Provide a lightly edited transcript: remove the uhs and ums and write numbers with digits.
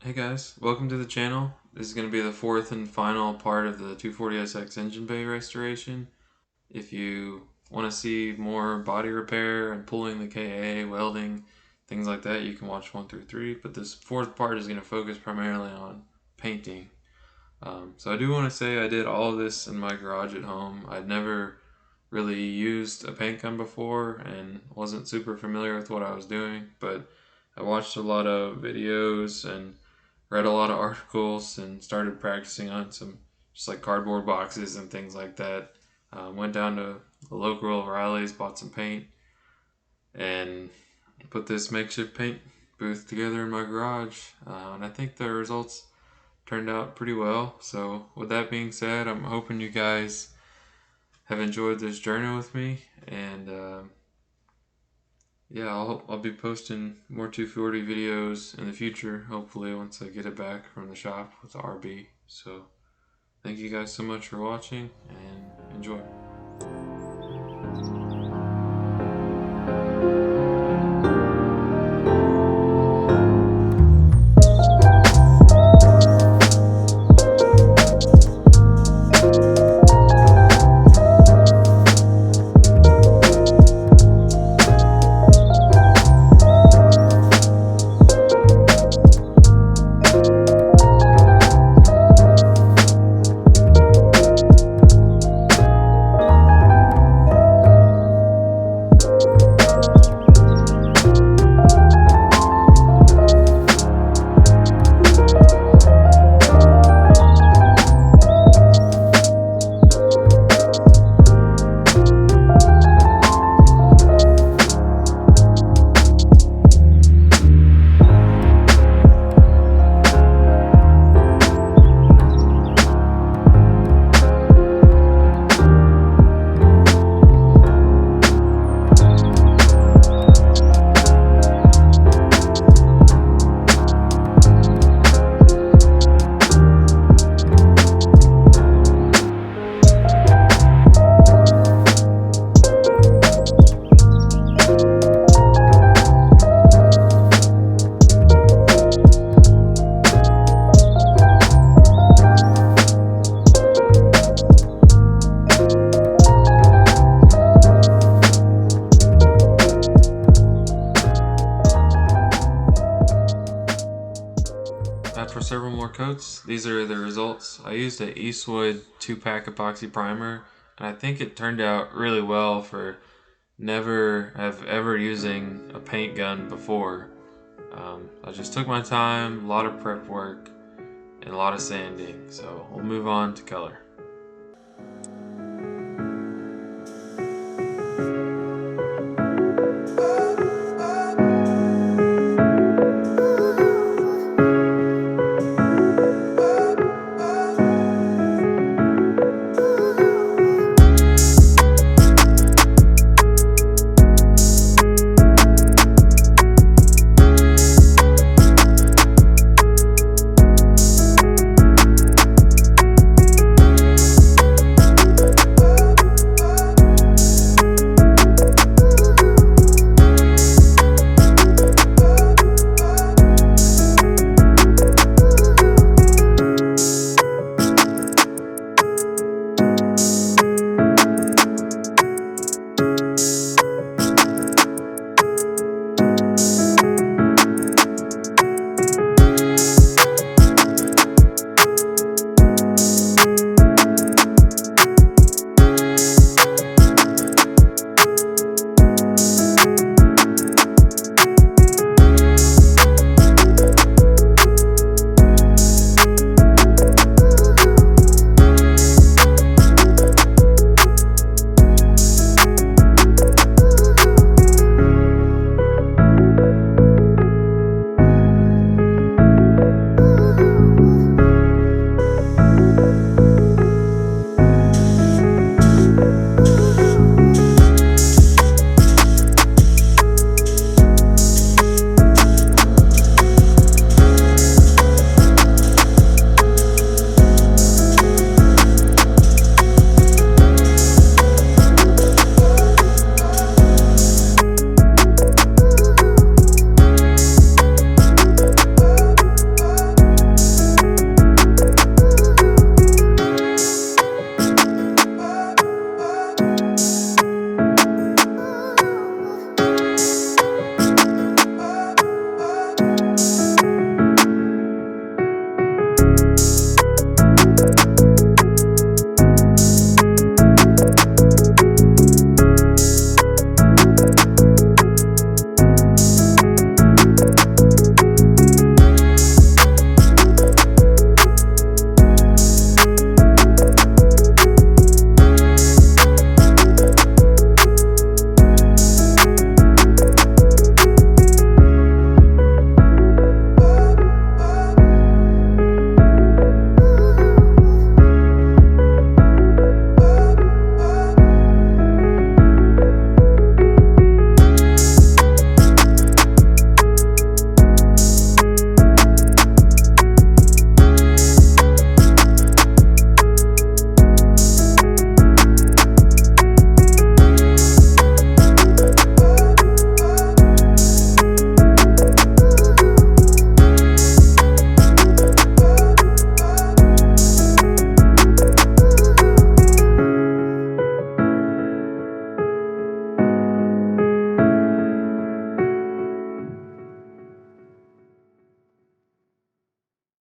Hey guys, welcome to the channel. This is going to be the fourth and final part of the 240SX engine bay restoration. If you want to see more body repair and pulling the KA, welding, things like that, you can watch 1 through 3. But this fourth part is going to focus primarily on painting. So I do want to say I did all of this in my garage at home. I'd never really used a paint gun before and wasn't super familiar with what I was doing, but I watched a lot of videos and read a lot of articles and started practicing on some just like cardboard boxes and things like that. Went down to the local O'Reilly's, bought some paint, and put this makeshift paint booth together in my garage. And I think the results turned out pretty well. So with that being said, I'm hoping you guys have enjoyed this journey with me, and yeah, I'll be posting more 240 videos in the future, hopefully once I get it back from the shop with the RB. So thank you guys so much for watching, and enjoy. After several more coats, these are the results. I used an Eastwood 2-pack epoxy primer, and I think it turned out really well for never have ever using a paint gun before. I just took my time, a lot of prep work, and a lot of sanding. So we'll move on to color.